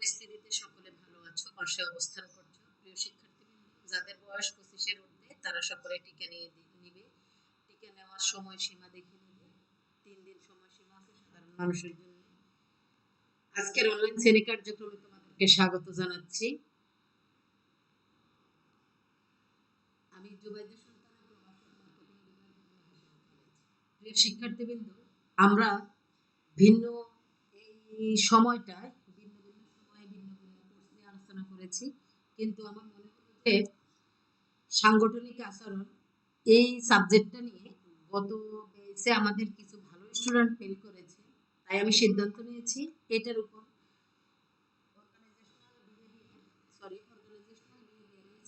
পরিস্থিতিতে সকলে ভালো আছো, পাশে অবস্থান করছো। প্রিয় শিক্ষার্থী, যাদের বয়স 25-এর ঊর্ধ্বে তারা সকলে টিকা নিবে। টিকা নেওয়ার সময়সীমা দেখে নিবে। 3 দিন সময়সীমা আছে সাধারণ মানুষের জন্য। আজকের অনলাইন শ্রেণী কার্যক্রমে তোমাদেরকে স্বাগত জানাচ্ছি। আমি জুবাইদা সুলতানা, প্রভাষক মার্কেটিং বিভাগ। প্রিয় শিক্ষার্থীবৃন্দ, আমরা ভিন্ন এই সময়টায় ভিন্ন সময়ে ভিন্ন কোর্স নিয়ে আলোচনা করেছি, কিন্তু আমার মনে হলো যে সাংগঠনিক আচরণ এই সাবজেক্টটা নিয়ে গত বেসে আমাদের কিছু ভালো স্টুডেন্ট ফেল করেছে, তাই আমি সিদ্ধান্ত নিয়েছি এটার উপর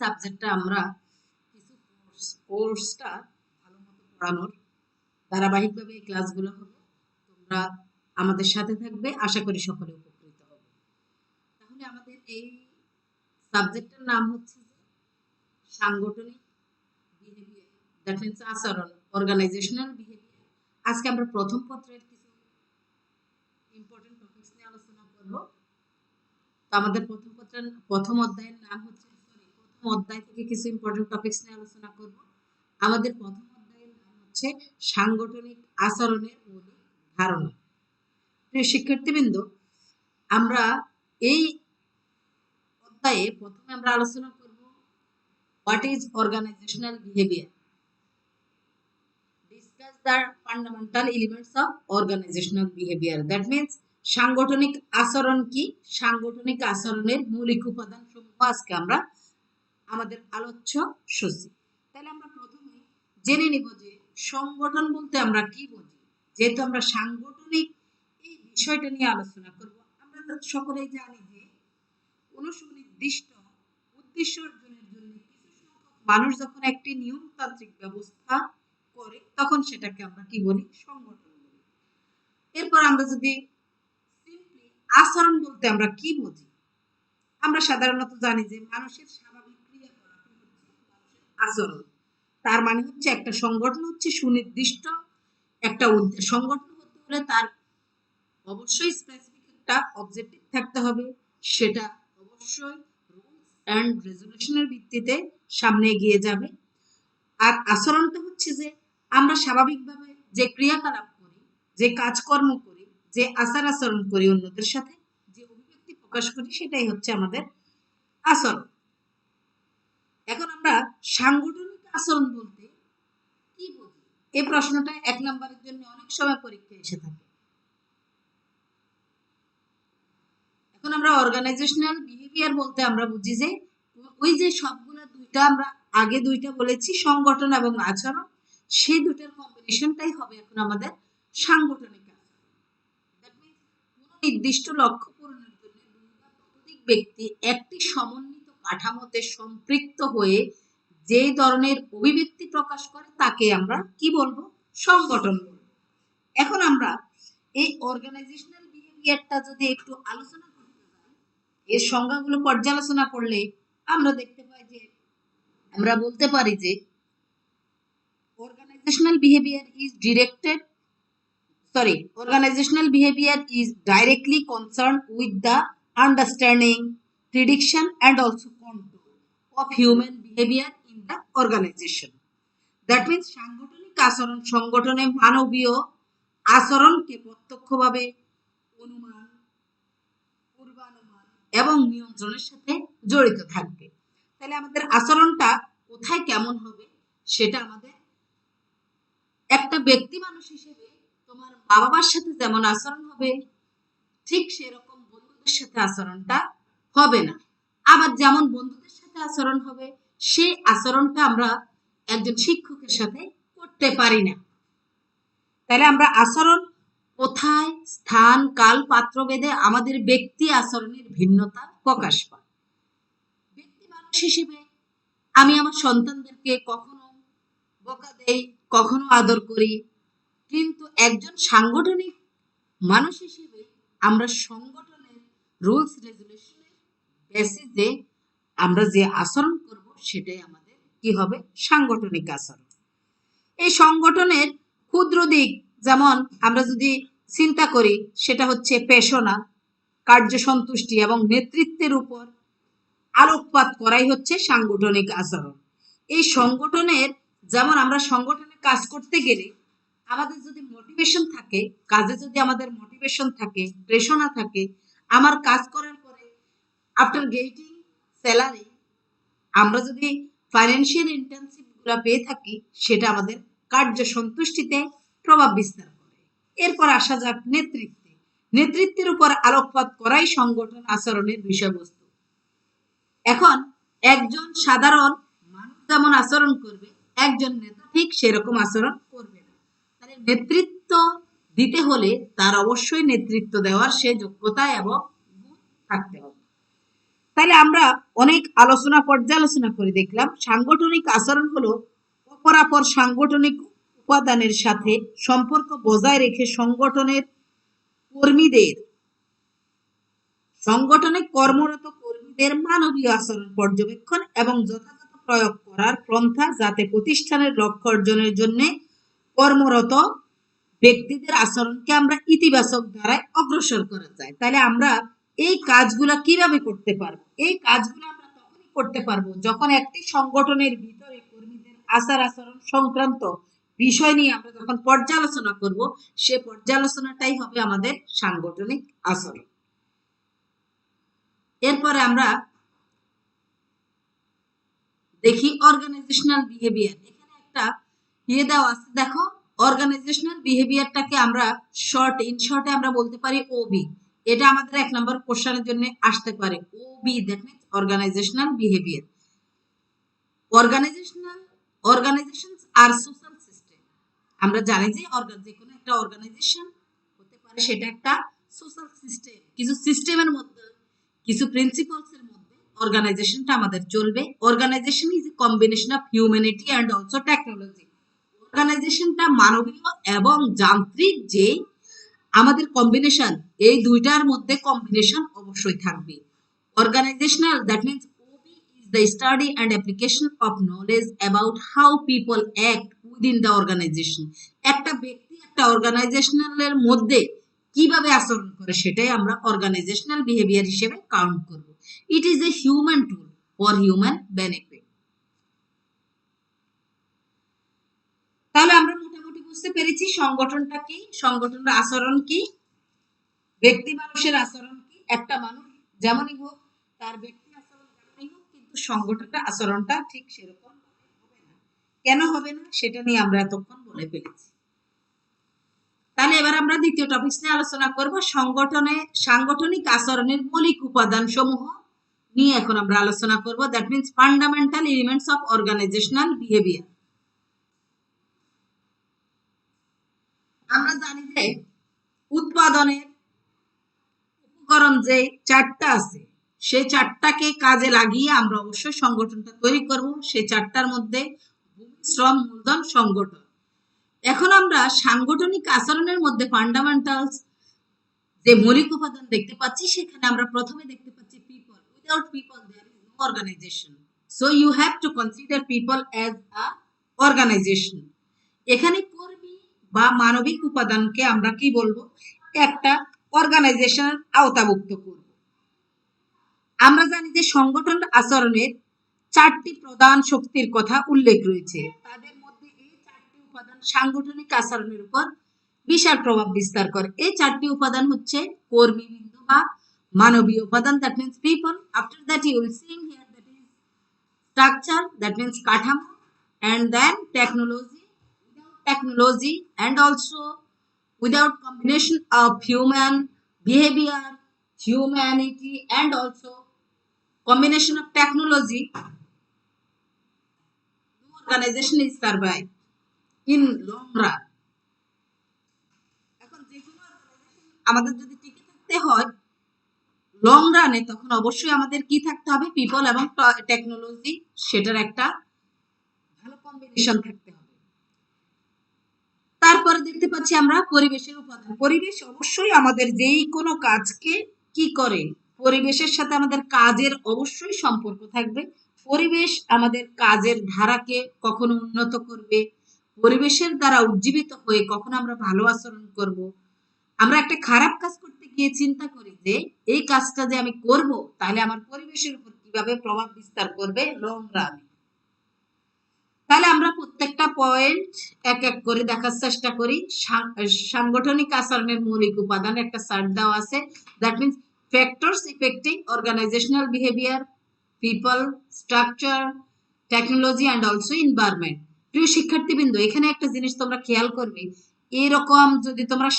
সাবজেক্টটা আমরা কিছু কোর্সটা ভালো মতো পড়ানোর ধারাবাহিকভাবে এই ক্লাসগুলো হবে। তোমরা আমাদের সাথে থাকবে, আশা করি সকলে উপকৃত হবে। তাহলে আমাদের এই সাবজেক্টের নাম হচ্ছে সাংগঠনিক বিহেভিয়ার, দ্যাট মিন্স আচরণ, অর্গানাইজেশনাল বিহেভিয়ার। আজকে আমরা প্রথম পত্রের কিছু ইম্পর্টেন্ট টপিকস নিয়ে আলোচনা করব। তো আমাদের প্রথম অধ্যায়ের নাম হচ্ছে, প্রথম অধ্যায় থেকে কিছু ইম্পর্টেন্ট টপিকস নিয়ে আলোচনা করব। আমাদের প্রথম অধ্যায়ের নাম হচ্ছে সাংগঠনিক আচরণের মৌলিক ধারণা। প্রিয় শিক্ষার্থীবৃন্দ, আমরা এই অধ্যায়ে প্রথমে আমরা আলোচনা করব what is organizational behavior, discuss the fundamental elements of organizational behavior, that means সাংগঠনিক আচরণ কি, সাংগঠনিক আচরণের মৌলিক উপাদান সমূহ আজকে আমরা আমাদের আলোচ্য সূচি। তাহলে আমরা প্রথমে জেনে নিব যে সংগঠন বলতে আমরা কি বুঝি। যেহেতু আমরা সাংগঠনিক এই বিষয়টা নিয়ে আলোচনা করব, আমরা সকলেই জানি যে কোনো সুনির্দিষ্ট উদ্দেশ্য অর্জনের জন্য কিছু সংখ্যক মানুষ যখন একটি নিয়মতান্ত্রিক ব্যবস্থা করে, তখন সেটাকে আমরা কি বলি, সংগঠন বলি। এরপর আমরা যদি সিম্পলি আচরণ বলতে আমরা কি বুঝি, আমরা সাধারণত জানি যে মানুষের স্বাভাবিক ক্রিয়াকলাপ হচ্ছে আচরণ। তার মানে হচ্ছে একটা সংগঠন হচ্ছে সুনির্দিষ্ট একটা সংগঠন হতে হলে তার অবশ্যই স্পেসিফিক একটা অবজেক্টিভ থাকতে হবে, সেটা অবশ্যই রুলস এন্ড রেজুলেশনের ভিত্তিতে সামনে এগিয়ে যাবে। আর আচরণটা হচ্ছে যে আমরা স্বাভাবিকভাবে যে ক্রিয়াকলাপ করি, যে কাজকর্ম করি, যে আচার আচরণ করি, অন্যদের সাথে যে অভিব্যক্তি প্রকাশ করি, সেটাই হচ্ছে আমাদের আচরণ। এখন আমরা সাংগঠনিক আচরণ বলতে কি বুঝি, এই প্রশ্নটা 1 নম্বরের জন্য অনেক সময় পরীক্ষায় এসে থাকে। এখন আমরা অর্গানাইজেশনাল বিহেভিয়ার বলতে আমরা বুঝি যে ওই যে সবগুলো দুইটা আমরা আগে দুইটা বলেছি, সংগঠন এবং আচরণ, সেই দুটার কম্বিনেশনটাই হবে এখন আমাদের সাংগঠনিক আচরণ। দ্যাট মিন্স কোনো নির্দিষ্ট লক্ষ্য পূরণের জন্য দুই বা ততোধিক ব্যক্তি একটি সমন্বিত কাঠামোতে সম্পৃক্ত হয়ে যেই ধরনের অভিব্যক্তি প্রকাশ করে তাকে আমরা কি বলবো, সংগঠন বলবো। এখন আমরা এই অর্গানাইজেশনাল বিহেভিয়ারটা যদি একটু আলোচনা করতে যাই, এর সংজ্ঞাগুলো পর্যালোচনা করলে আমরা দেখতে পাই যে আমরা বলতে পারি যে organizational behavior is directly concerned with the understanding, prediction and also control of human behavior in the organization. That means সাংগঠনিক আচরণ সংগঠনে মানবীয় আচরণকে প্রত্যক্ষভাবে অনুমান, পূর্বানুমান এবং নিয়ন্ত্রণের সাথে জড়িত থাকবে। তাহলে আমাদের আচরণটা কোথায় কেমন হবে, সেটা আমাদের একটা ব্যক্তি মানুষ হিসেবে তোমার বাবার সাথে যেমন আচরণ হবে, ঠিক সেরকম বন্ধুদের সাথে আচরণটা হবে না। আবার যেমন বন্ধুদের সাথে আচরণ হবে, সেই আচরণটা আমরা একজন শিক্ষকের সাথে করতে পারি না। তাহলে আমরা আচরণ কোথায়, স্থান, কাল, পাত্র ভেদে আমাদের ব্যক্তি আচরণের ভিন্নতা প্রকাশ পায়। ব্যক্তি মানুষ হিসেবে আমি আমার সন্তানদেরকে কখনো বকা দেই, কখনো আদর করি, কিন্তু একজন সাংগঠনিক মানুষ হিসেবে আমরা সংগঠনের রুলস রেগুলেশনের বেসিসে আমরা যে আচরণ করব সেটাই আমাদের কি হবে, সাংগঠনিক আচরণ। এই সংগঠনের ক্ষুদ্র দিক যেমন আমরা যদি চিন্তা করি, সেটা হচ্ছে পেশনা, কার্য সন্তুষ্টি এবং নেতৃত্বের উপর আলোকপাত করাই হচ্ছে সাংগঠনিক আচরণ। এই সংগঠনের, যেমন আমরা সংগঠনে কাজ করতে গেলে আমাদের যদি মোটিভেশন থাকে, কাজে যদি আমাদের মোটিভেশন থাকে, প্রেরণা থাকে, আমার কাজ করার পরে আফটার গেটিং স্যালারি আমরা যদি ফাইন্যান্সিয়াল ইনটেনসিভ গুলো পেয়ে থাকি, সেটা আমাদের কার্য সন্তুষ্টিতে প্রভাব বিস্তার করে। এরপর আসা যাক নেতৃত্বে। নেতৃত্বের উপর আলোকপাত করাই সংগঠন আচরণের বিষয়বস্তু। এখন একজন সাধারণ মানুষ যেমন আচরণ করবে, একজন নেতা ঠিক সেরকম আচরণ করবে না। তাহলে নেতৃত্ব দিতে হলে তার অবশ্যই নেতৃত্ব দেওয়ার সে যোগ্যতা এবং গুণ থাকতে হবে। তাহলে আমরা অনেক পর্যালোচনা করে দেখলাম সাংগঠনিক আচরণ হলো অপরাপর সাংগঠনিক উপাদানের সাথে সম্পর্ক বজায় রেখে সংগঠনে কর্মরত কর্মীদের মানবীয় আচরণ পর্যবেক্ষণ এবং যথাযথ প্রয়োগ করার পন্থা, যাতে প্রতিষ্ঠানের লক্ষ্য অর্জনের জন্য কর্মরত ব্যক্তিদের আচরণকে আমরা ইতিবাচক ধারায় অগ্রসর করা যায়। তাহলে আমরা এই কাজগুলো কিভাবে করতে পারবো? এই কাজগুলো আমরা তখনই করতে পারবো যখন একটি সংগঠনের ভিতরে কর্মীদের আচার আচরণ সংক্রান্ত বিষয় নিয়ে আমরা যখন পর্যালোচনা করব, সে পর্যালোচনাটাই হবে আমাদের সাংগঠনিক আচরণ। এরপরে আমরা দেখি অর্গানাইজেশনাল বিহেভিয়ার। এখানে একটা দেওয়া আছে, দেখো। অর্গানাইজেশনাল বিহেভিয়ারটাকে আমরা শর্টে আমরা বলতে পারি ওবি। এটা আমাদের 1 নম্বর কোশ্চেনের জন্য আসতে পারে। OB, that means organisational behaviour. Organisations আর সোশ্যাল সিস্টেম। আমরা জানি যে যে কোনো একটা অর্গানাইজেশন হতে পারে সেটা একটা সোশ্যাল সিস্টেম। কিছু সিস্টেমের মধ্যে, কিছু প্রিন্সিপালস এর মধ্যে অর্গানাইজেশনটা আমাদের চলবে। Organization is a combination of humanity and also technology. অর্গানাইজেশনটা মানবীয় এবং যান্ত্রিক যে আমাদের কম্বিনেশন, এই দুইটার মধ্যে কম্বিনেশন অবশ্যই থাকবে। Organisational, that means OB, is the study and application of knowledge about how people act within the organisation. একটা ব্যক্তি একটা অর্গানাইজেশনালের মধ্যে কিভাবে আচরণ করে সেটাই আমরা অর্গানাইজেশনাল বিহেভিয়ার হিসেবে কাউন্ট করব। It is a human tool for human benefit. তাহলে আমরা মোটামুটি বুঝতে পেরেছি সংগঠনটা কি, সংগঠনের আচরণ কি, ব্যক্তি মানুষের আচরণ কি। একটা মানুষ যেমনই হোক, তার ব্যক্তি আচরণ যেমনই হোক, কিন্তু সংগঠনটা আচরণটা ঠিক সেরকম হবে না। কেন হবে না সেটা নিয়ে আমরা এতক্ষণ বলে ফেলেছি। তাহলে এবার আমরা দ্বিতীয় টপিক নিয়ে আলোচনা করব। সাংগঠনিক আচরণের মৌলিক উপাদান সমূহ নিয়ে এখন আমরা আলোচনা করব। That means fundamental elements of organisational behaviour. আমরা জানি যে উৎপাদনের উপকরণ যে 4টা আছে, সেই 4টাকে কাজে লাগিয়ে আমরা অবশ্যই সংগঠনটা তৈরি করব। সেই 4টার মধ্যে ভূমি, শ্রম, মূলধন, সংগঠন। এখন আমরা সাংগঠনিক আচরণের মধ্যে ফান্ডামেন্টালস যে মৌলিক উপাদান দেখতে পাচ্ছি, সেখানে আমরা প্রথমে দেখতে পাচ্ছি people. Without people there is no organisation. So you have to consider people as a organisation. এখানে কর্মী বা মানবিক উপাদানকে আমরা কি বলবো? একটা অর্গানাইজেশনের আওতাভুক্ত করব। আমরা জানি যে সংগঠন আচরণের 4টি প্রধান শক্তির কথা উল্লেখ রয়েছে। তাদের মধ্যে এই 4টি উপাদান সাংগঠনিক আচরণের উপর বিশাল প্রভাব বিস্তার করে। এই 4টি উপাদান হচ্ছে কর্মীবৃন্দ বা মানবীয় উপাদান, that means people. After that you will see here that is structure, that means কাঠামো, and then technology. Without technology and also without combination of human behavior, humanity and also combination of technology, no organization is survive in long run. এখন যে কোনো আমাদের যদি টিকে থাকতে হয় long রানে, তখন অবশ্যই আমাদের কি থাকতে হবে? পিপল এবং টেকনোলজি, সেটার একটা ভালো কম্বিনেশন থাকতে হবে। তারপরে দেখতে পাচ্ছি আমরা পরিবেশের উপাদান। পরিবেশ অবশ্যই আমাদের যেই কোনো কাজকে কি করে, পরিবেশের সাথে আমাদের কাজের অবশ্যই সম্পর্ক থাকবে। পরিবেশ আমাদের কাজের ধারাকে কখনো উন্নত করবে, পরিবেশের দ্বারা উজ্জীবিত হয়ে কখনো আমরা ভালো আচরণ করব। আমরা একটা খারাপ কাজ করতে গিয়ে চিন্তা করি যে এই কাজটা যে আমি করব তাহলে আমার পরিবেশের উপর কিভাবে প্রভাব বিস্তার করবে লং রানে। তাহলে আমরা প্রত্যেকটা পয়েন্ট এক এক করে দেখার চেষ্টা করি। সাংগঠনিক আচরণের মৌলিক উপাদান একটা চার্ট দেওয়া আছে, that means factors affecting organizational behaviour, people, structure, technology and also environment. প্রিয় শিক্ষার্থীবৃন্দ, এখানে একটা জিনিস তোমরা খেয়াল করবে, এরকম যদি তোমরা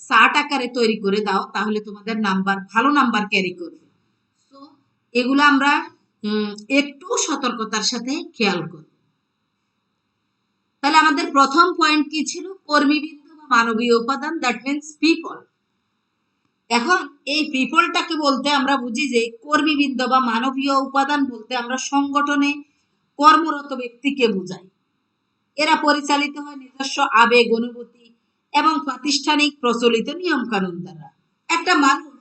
চার্ট আকারে তৈরি করে দাও তাহলে তোমাদের নাম্বার ভালো নাম্বার ক্যারি করবে। তো এগুলো আমরা একটু সতর্কতার সাথে খেয়াল করব। তাহলে আমাদের প্রথম পয়েন্ট কি ছিল? কর্মীবৃন্দ বা মানবীয় উপাদান, দ্যাট মিন্স পিপল। এখন এই পিপলটাকে বলতে আমরা বুঝি যে কর্মীবৃন্দ বা মানবীয় উপাদান বলতে আমরা সংগঠনে কর্মরত ব্যক্তিকে বুঝাই। এরা পরিচালিত হয় নিজস্ব আবেগ, অনুভূতি এবং প্রাতিষ্ঠানিক প্রচলিত নিয়ম কানুন দ্বারা। একটা মানুষ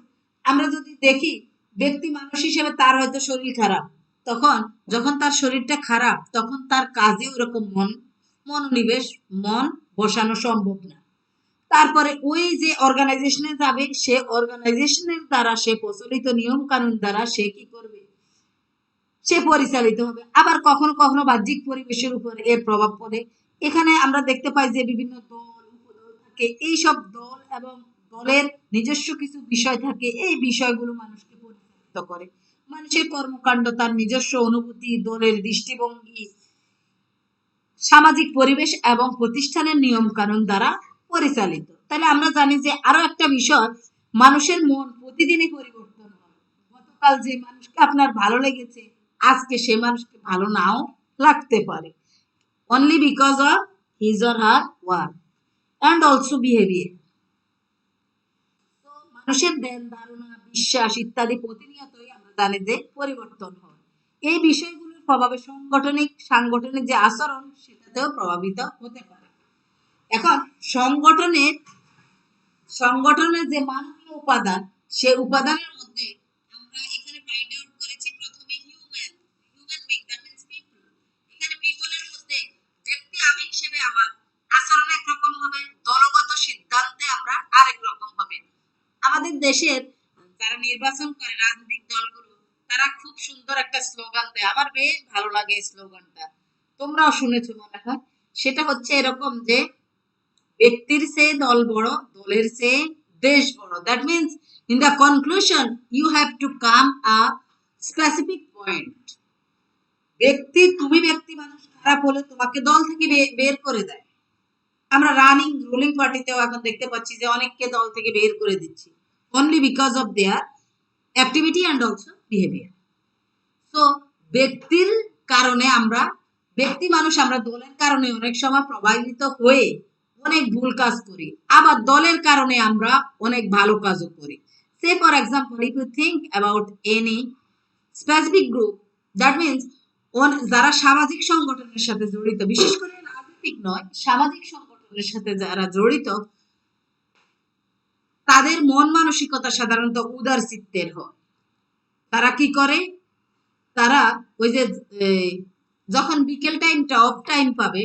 আমরা যদি দেখি, ব্যক্তি মানুষ হিসেবে তার হয়তো শরীর খারাপ, তখন যখন তার শরীরটা খারাপ তখন তার কাজে ওরকম মনোনিবেশ, মন বসানো সম্ভব না। তারপরে ওই যে অর্গানাইজেশনে যাবে, সে অর্গানাইজেশনের দ্বারা, সে প্রচলিত নিয়ম কানুন দ্বারা সে কি করবে? সে পরিচালিত হবে। আবার কখনো কখনো বাহ্যিক পরিবেশের উপর এর প্রভাব পড়ে। এখানে আমরা দেখতে পাই যে বিভিন্ন দল, উপদল থাকে। এই সব দল এবং দলের নিজস্ব কিছু বিষয় থাকে, এই বিষয়গুলো মানুষকে পরিচালিত করে। মানুষের কর্মকাণ্ড, তার নিজস্ব অনুভূতি, দলের দৃষ্টিভঙ্গি, সামাজিক পরিবেশ এবং প্রতিষ্ঠানের নিয়ম কানুন দ্বারা পরিচালিত। তাহলে আমরা জানি যে আরো একটা বিষয়, মানুষের মন প্রতিদিনই পরিবর্তন হয়। গতকাল যে মানুষকে আপনার ভালো লেগেছে, আজকে সে মানুষকে ভালো নাও লাগতে পারে, only because of his or her work and also behaviour. তো মানুষের ধ্যান ধারণা, বিশ্বাস ইত্যাদি প্রতিনিয়তই আমরা জানি যে পরিবর্তন হয়। এই বিষয়গুলোর প্রভাবে সাংগঠনিক যে আচরণ সেটাতেও প্রভাবিত হতে পারে। এখন সংগঠনের যে মানবীয় উপাদান, সে উপাদানের মধ্যে আমরা এখানে ফাইন্ড আউট করেছি প্রথমে human being, that means people. এখানে পিপলের মধ্যে ব্যক্তি আমি হিসেবে আমার আচরণ একরকম হবে, দলগত সিদ্ধান্তে আমরা আরেক রকম হবে। আমাদের দেশের যারা নির্বাচন করে রাজনৈতিক দলগুলো, তারা খুব সুন্দর একটা স্লোগান দেয়, আমার বেশ ভালো লাগে এই স্লোগানটা, তোমরাও শুনেছো মনে হয়। সেটা হচ্ছে এরকম যে ব্যক্তির চেয়ে দল বড়, দলের চেয়ে দেশ বড়। That means in the conclusion you have to come a specific point. ব্যক্তি মানুষ খারাপ হলে তোমাকে দল থেকে বের করে দেয়। আমরা রুলিং পার্টিতেও এখন দেখতে পাচ্ছি যে অনেককে দল থেকে বের করে দিচ্ছি, only because of their activity and also behaviour. তো ব্যক্তির কারণে ব্যক্তি মানুষ আমরা দলের কারণে অনেক সময় প্রভাবিত হয়ে অনেক ভুল কাজ করি, আবার দলের কারণে আমরা অনেক ভালো কাজও করি। Say for example, if you think about any specific group, that means যারা সামাজিক সংগঠনের সাথে জড়িত, বিশেষ করে রাজনৈতিক নয়, সামাজিক সংগঠনের সাথে যারা জড়িত, তাদের মন মানসিকতা সাধারণত উদার চিত্তের হয়। তারা কি করে? তারা ওই যে যখন বিকেল টাইমটা অফ টাইম পাবে,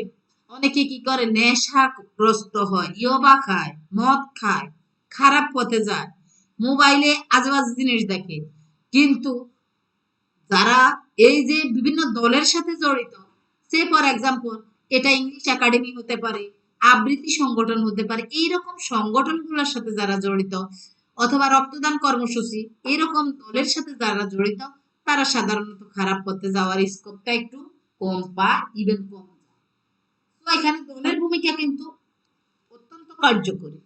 অনেকে কি করে? নেশাগ্রস্ত হয়, ইয়াবা খায়, মদ খায়, খারাপ পথে যায়, মোবাইলে আজেবাজে জিনিস দেখে। কিন্তু যারা এই যে বিভিন্ন দলের সাথে জড়িত, সে ফর এক্সাম্পল এটা ইংলিশ একাডেমি হতে পারে, আবৃত্তি সংগঠন হতে পারে, এইরকম সংগঠনগুলোর সাথে যারা জড়িত, অথবা রক্তদান কর্মসূচি, এরকম দলের সাথে যারা জড়িত, তারা সাধারণত খারাপ পথে যাওয়ার স্কোপটা একটু কম বা ইভেন কম যায়। তো এখানে দলের ভূমিকা কিন্তু অত্যন্ত কার্যকরী।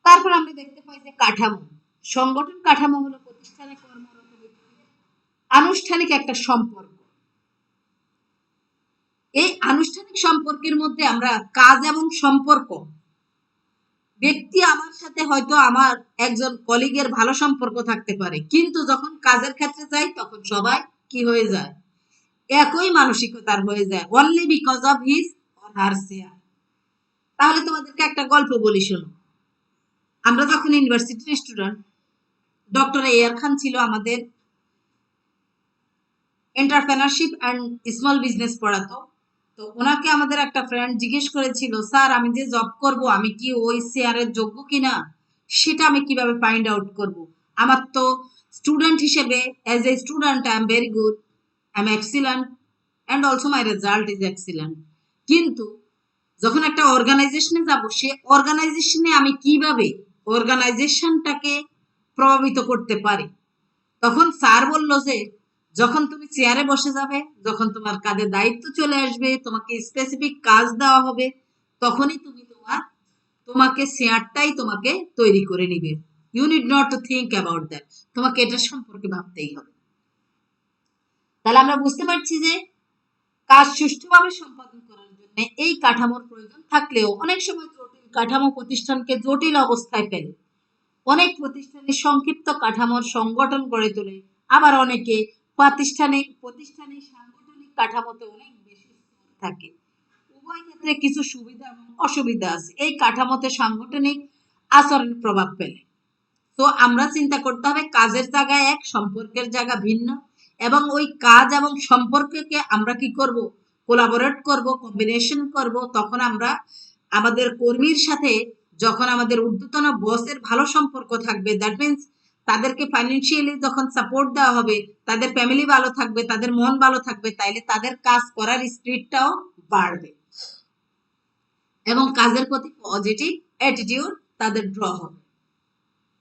তারপর আমরা দেখতে পাই যে কাঠামো, সংগঠন কাঠামো হলো প্রতিষ্ঠানে কর্মরত ব্যক্তিদের আনুষ্ঠানিক একটা সম্পর্ক। এই আনুষ্ঠানিক সম্পর্কের মধ্যে আমরা কাজ এবং সম্পর্ক, ব্যক্তি আমার সাথে হয়তো আমার একজন কলিগের ভালো সম্পর্ক থাকতে পারে, কিন্তু যখন কাজের ক্ষেত্রে যাই তখন সবাই কি হয়ে যায়? একই মানসিকতার হয়ে যায়, only because of his or her share. তাহলে তোমাদেরকে একটা গল্প বলি, শোনো। আমরা যখন ইউনিভার্সিটির স্টুডেন্ট, ডক্টর এয়ার খান ছিল আমাদের, এন্টারপ্রেনারশিপ অ্যান্ড স্মল বিজনেস পড়াতো। তো ওনাকে আমাদের একটা ফ্রেন্ড জিজ্ঞেস করেছিল, স্যার আমি যে জব করব আমি কি ওই শেয়ারের যোগ্য কিনা, সেটা আমি কিভাবে ফাইন্ড আউট করব? আমার তো স্টুডেন্ট হিসেবে, as a student I am very good, I am excellent and also my result is excellent. কিন্তু যখন একটা অর্গানাইজেশনে যাব, সে অর্গানাইজেশনে আমি কিভাবে অর্গানাইজেশনটাকে প্রভাবিত করতে পারি? তখন স্যার বলল যে যখন তুমি চেয়ারে বসে যাবে, যখন তোমার কাঁধে দায়িত্ব চলে আসবে, তোমাকে স্পেসিফিক কাজ দেওয়া হবে, তখনই তুমি তোমাকে চেয়ারটাই তোমাকে তৈরি করে নিবে। You need not to think about that. তোমাকে এটা সম্পর্কে ভাবতেই হবে। তাহলে আমরা বুঝতে পারছি যে কাজ সুষ্ঠুভাবে সম্পাদন করার জন্য এই কাঠামোর প্রয়োজন থাকলেও অনেক সময় জটিল কাঠামো প্রতিষ্ঠানকে জটিল অবস্থায় ফেলে। অনেক প্রতিষ্ঠানে সংক্ষিপ্ত কাঠামোর সংগঠন গড়ে তোলে, আবার অনেকে প্রতিষ্ঠানে সাংগঠনিক কাঠামোতে অনেক বেশি স্তর থাকে। উভয় ক্ষেত্রে কিছু সুবিধা এবং অসুবিধা আছে এই কাঠামোতে সাংগঠনিক আচরণ প্রভাব ফেলে। তো আমরা চিন্তা করতে হবে কাজের জায়গা এক, সম্পর্কের জায়গা ভিন্ন, এবং ওই কাজ এবং সম্পর্ককে আমরা কি করব? কোলাবোরেট করব, কম্বিনেশন করব। তখন আমরা আমাদের কর্মীর সাথে যখন আমাদের ঊর্ধ্বতন বসের ভালো সম্পর্ক থাকবে, দ্যাট মিনস তাদেরকে ফাইন্যান্সিয়ালি যখন সাপোর্ট দেওয়া হবে, তাদের ফ্যামিলি ভালো থাকবে, তাদের মন ভালো থাকবে, তাইলে তাদের কাজ করার স্পিডটাও বাড়বে এবং কাজের প্রতি পজিটিভ অ্যাটিটিউড তাদের ড্র হবে।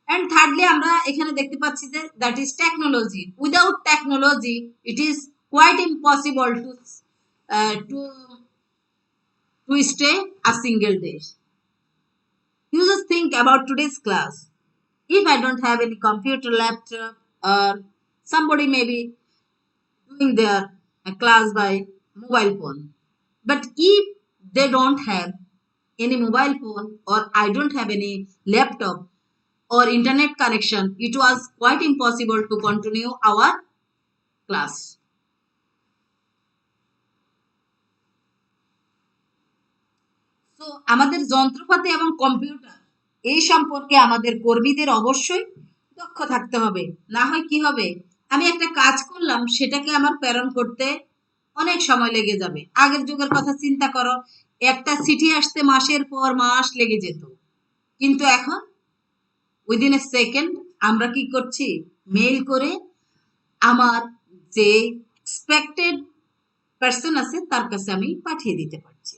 And thirdly, আমরা এখানে দেখতে পাচ্ছি যে that is technology. Without technology, it is quite impossible to stay a single day. You just think about today's class. If I don't have any computer, laptop, or somebody may be doing their class by mobile phone. But if they don't have any mobile phone, or I don't have any laptop or internet connection, it was quite impossible to continue our class. So আমাদের যন্ত্রপাতি এবং computer এই সম্পর্কে আমাদের কর্মীদের অবশ্যই দক্ষ থাকতে হবে। না হয় কি হবে, আমি একটা কাজ করলাম, সেটাকে আমার প্রেরণ করতে অনেক সময় লেগে যাবে। আগের যুগের কথা চিন্তা করো, একটা চিঠি আসতে মাসের পর মাস লেগে যেত, কিন্তু এখন উইদিন এ সেকেন্ড আমরা কি করছি? মেইল করে আমার যে এক্সপেক্টেড পার্সন আছে তার কাছে আমি পাঠিয়ে দিতে পারছি।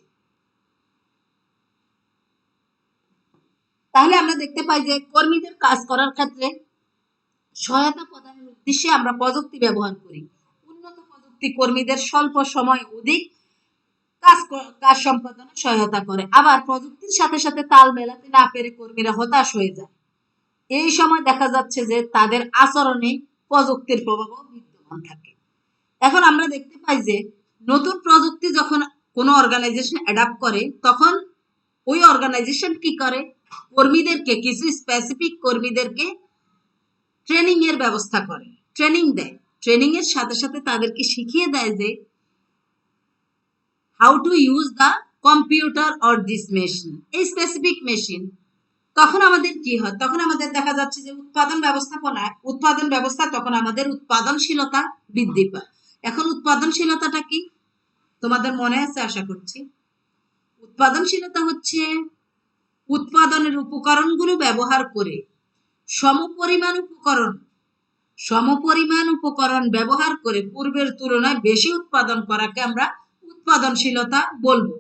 তাহলে আমরা দেখতে পাই যে কর্মীদের কাজ করার ক্ষেত্রে সহায়তা প্রদানের উদ্দেশ্যে আমরা প্রযুক্তি ব্যবহার করি। উন্নত প্রযুক্তি কর্মীদের স্বল্প সময় অধিক কাজ সম্পাদনে সহায়তা করে, আবার প্রযুক্তির সাথে সাথে তাল মেলাতে না পেরে কর্মীরা হতাশ হয়ে যায়। এই সময় দেখা যাচ্ছে যে তাদের আচরণে প্রযুক্তির প্রভাবও বিদ্যমান থাকে। এখন আমরা দেখতে পাই যে নতুন প্রযুক্তি যখন কোনো অর্গানাইজেশন অ্যাডাপ্ট করে, তখন ওই অর্গানাইজেশন কি করে? কর্মীদেরকে, কিছু স্পেসিফিক কর্মীদেরকে ট্রেনিং এর ব্যবস্থা করে, ট্রেনিং দেয়। ট্রেনিং এর সাথে সাথে তাদেরকে শিখিয়ে দেয় যে how to use the computer or this machine, এই স্পেসিফিক মেশিন। তখন আমাদের কি হয়? তখন আমাদের দেখা যাচ্ছে যে উৎপাদন ব্যবস্থা তখন আমাদের উৎপাদনশীলতা বৃদ্ধি পায়। এখন উৎপাদনশীলতাটা কি তোমাদের মনে আছে আশা করছি। উৎপাদনশীলতা হচ্ছে উৎপাদনের উপকরণগুলো ব্যবহার করে সমপরিমাণ উপকরণ ব্যবহার করে পূর্বের তুলনায় বেশি উৎপাদন করাকে আমরা উৎপাদনশীলতা বলবো।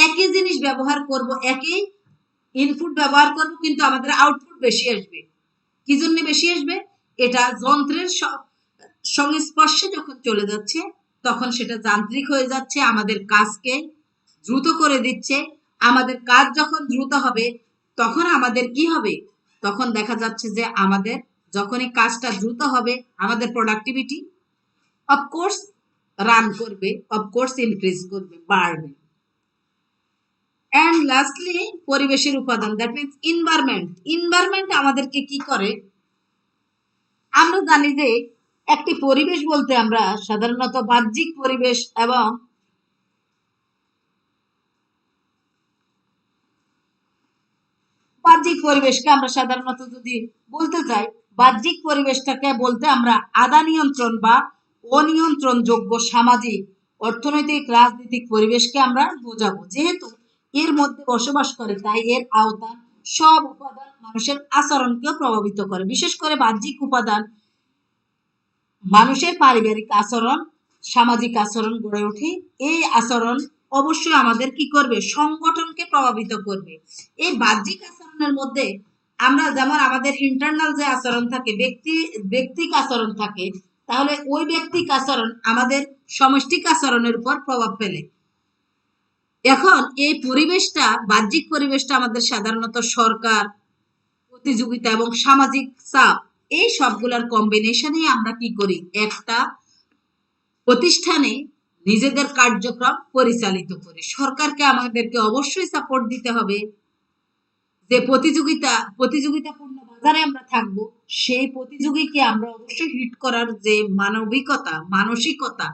একই জিনিস ব্যবহার করব, একই ইনপুট ব্যবহার করব, কিন্তু আমাদের আউটপুট বেশি আসবে। কি জন্য বেশি আসবে? এটা যন্ত্রের সংস্পর্শে যখন চলে যাচ্ছে, তখন সেটা যান্ত্রিক হয়ে যাচ্ছে, আমাদের কাজকে দ্রুত করে দিচ্ছে। আমাদের কাজ যখন দ্রুত হবে, তখন আমাদের কি হবে? তখন দেখা যাচ্ছে যে আমাদের যখনই কাজটা দ্রুত হবে, আমাদের প্রোডাক্টিভিটি অফকোর্স রান করবে, অফকোর্স ইনক্রিজ করবে, বাড়বে। অ্যান্ড লাস্টলি পরিবেশের উপাদান, দ্যাট মিনস ইনভায়রনমেন্ট আমাদেরকে কি করে? আমরা জানি যে একটি পরিবেশ বলতে আমরা সাধারণত বাহ্যিক পরিবেশ এবং বাহ্যিক পরিবেশকে আমরা সাধারণত যদি বলতে চাই, বাহ্যিক পরিবেশটাকে বলতে আমরা আধা নিয়ন্ত্রণ বা অনিয়ন্ত্রণযোগ্য সামাজিক অর্থনৈতিক রাজনৈতিক পরিবেশকে আমরা বোঝাবো। যেহেতু এর মধ্যে বসবাস করে তাই এর আওতা সব উপাদান মানুষের আচরণকেও প্রভাবিত করে। বিশেষ করে বাহ্যিক উপাদান মানুষের পারিবারিক আচরণ, সামাজিক আচরণ গড়ে ওঠে। এই আচরণ অবশ্যই আমাদের কি করবে? সংগঠনকে প্রভাবিত করবে। এই বাহ্যিক আচরণের মধ্যে আমরা যেমন আমাদের ইন্টারনাল যে আচরণ থাকে, ব্যক্তিক আচরণ থাকে, তাহলে ওই ব্যক্তিক আচরণ আমাদের সমষ্টিক আচরণের উপর প্রভাব ফেলে। এখন এই পরিবেশটা, বাহ্যিক পরিবেশটা আমাদের সাধারণত সরকার, প্রতিযোগিতা এবং সামাজিক চাপ, এই সবগুলোর কম্বিনেশনে আমরা কি করি? একটা প্রতিষ্ঠানে নিজেদের কার্যক্রম পরিচালিত করি। সরকারকে আমাদেরকে অবশ্যই সাপোর্ট দিতে হবে। যে প্রতিযোগিতাপূর্ণ বাজারে আমরা থাকবো, সেই প্রতিযোগীকে আমরা অবশ্যই হিট করার যে মানবিকতা, মানসিকতা,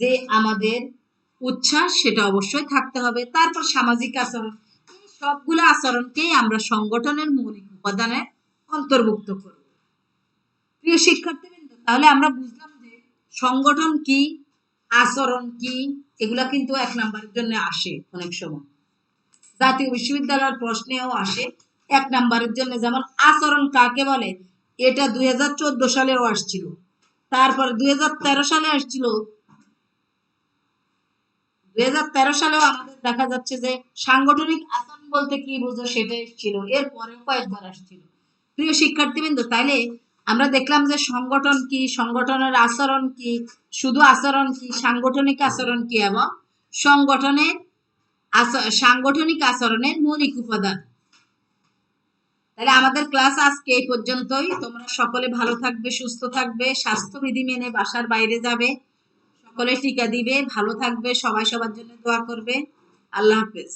যে আমাদের উচ্ছ্বাস, সেটা অবশ্যই থাকতে হবে। তারপর সামাজিক আচরণ, এই সবগুলো আচরণকেই আমরা সংগঠনের মৌলিক উপাদানে অন্তর্ভুক্ত করব। প্রিয় শিক্ষার্থীবৃন্দ, তাহলে আমরা বুঝলাম যে সংগঠন কি, আচরণ কি, এগুলা কিন্তু 1 নাম্বারের জন্য আসে অনেক সময়। জাতীয় বিশ্ববিদ্যালয়ের প্রশ্নেও আসে 1 নাম্বারের জন্য। যেমন আচরণ কাকে বলে, এটা 2014 সালেও আসছিল। তারপরে 2013 সালে আসছিল। 2013 সালেও আমাদের দেখা যাচ্ছে যে সাংগঠনিক আচরণ বলতে কি বোঝো সেটা এসেছিল। এরপরেও কয়েকবার আসছিল। প্রিয় শিক্ষার্থীবৃন্দ, তাইলে আমরা দেখলাম যে সংগঠন কি, সংগঠনের আচরণ কি, শুধু আচরণ কি, সাংগঠনিক আচরণ কি, এবং সংগঠনের সাংগঠনিক আচরণের মৌলিক উপাদান। তাহলে আমাদের ক্লাস আজকে এই পর্যন্তই। তোমরা সকলে ভালো থাকবে, সুস্থ থাকবে, স্বাস্থ্যবিধি মেনে বাসার বাইরে যাবে, সকলে টিকা দিবে, ভালো থাকবে, সবাই সবার জন্য দোয়া করবে। আল্লাহ হাফেজ।